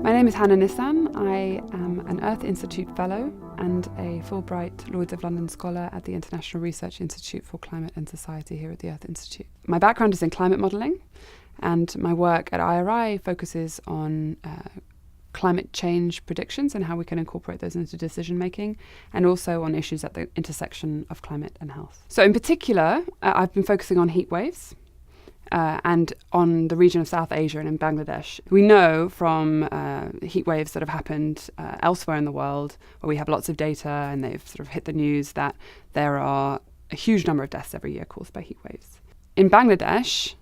My name is Hannah Nissan. I am an Earth Institute Fellow and a Fulbright Lloyds of London Scholar at the International Research Institute for Climate and Society here at the Earth Institute. My background is in climate modelling, and my work at IRI focuses on climate change predictions and how we can incorporate those into decision making, and also on issues at the intersection of climate and health. So in particular, I've been focusing on heat waves and on the region of South Asia and in Bangladesh. We know from heat waves that have happened elsewhere in the world, where we have lots of data and they've sort of hit the news, that there are a huge number of deaths every year caused by heat waves. In Bangladesh,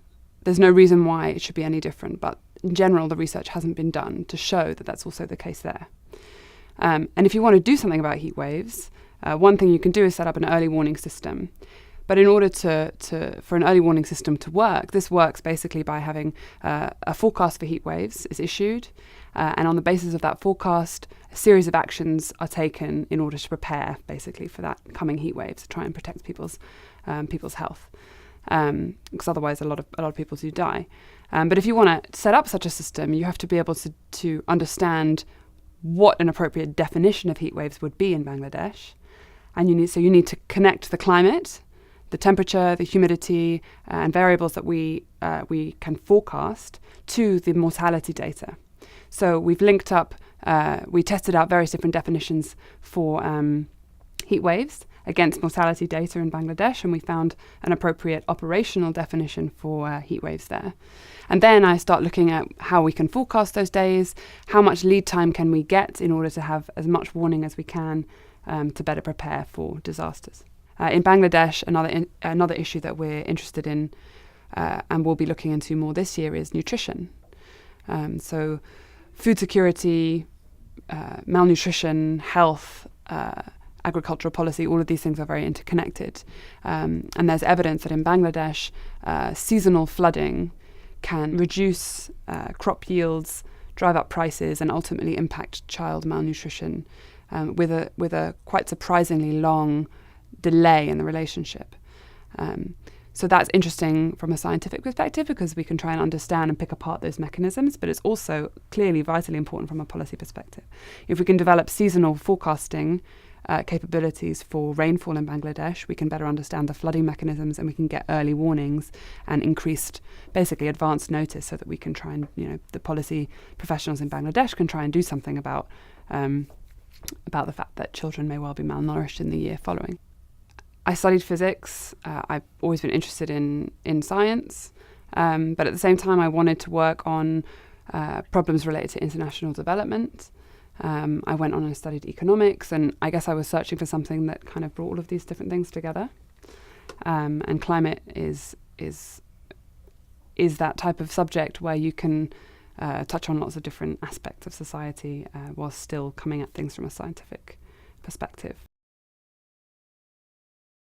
there's no reason why it should be any different, but in general, the research hasn't been done to show that that's also the case there. And if you want to do something about heat waves, one thing you can do is set up an early warning system. But in order for an early warning system to work, this works basically by having a forecast for heat waves is issued, and on the basis of that forecast, a series of actions are taken in order to prepare basically for that coming heat wave, to try and protect people's health, because otherwise a lot of people do die. But if you want to set up such a system, you have to be able to understand what an appropriate definition of heat waves would be in Bangladesh, and you need to connect the climate, the temperature, the humidity, and variables that we can forecast to the mortality data. So we've linked up, we tested out various different definitions for heat waves against mortality data in Bangladesh, and we found an appropriate operational definition for heat waves there. And then I start looking at how we can forecast those days, how much lead time can we get in order to have as much warning as we can to better prepare for disasters. In Bangladesh, another issue that we're interested in and we'll be looking into more this year is nutrition. So food security, malnutrition, health, agricultural policy, all of these things are very interconnected. And there's evidence that in Bangladesh, seasonal flooding can reduce crop yields, drive up prices, and ultimately impact child malnutrition with a quite surprisingly long delay in the relationship. So that's interesting from a scientific perspective, because we can try and understand and pick apart those mechanisms, but it's also clearly vitally important from a policy perspective. If we can develop seasonal forecasting capabilities for rainfall in Bangladesh, we can better understand the flooding mechanisms, and we can get early warnings and increased, basically advanced notice, so that we can try and, the policy professionals in Bangladesh can try and do something about the fact that children may well be malnourished in the year following. I studied physics. I've always been interested in science, but at the same time I wanted to work on problems related to international development. I went on and studied economics, and I guess I was searching for something that kind of brought all of these different things together. And climate is that type of subject where you can touch on lots of different aspects of society while still coming at things from a scientific perspective.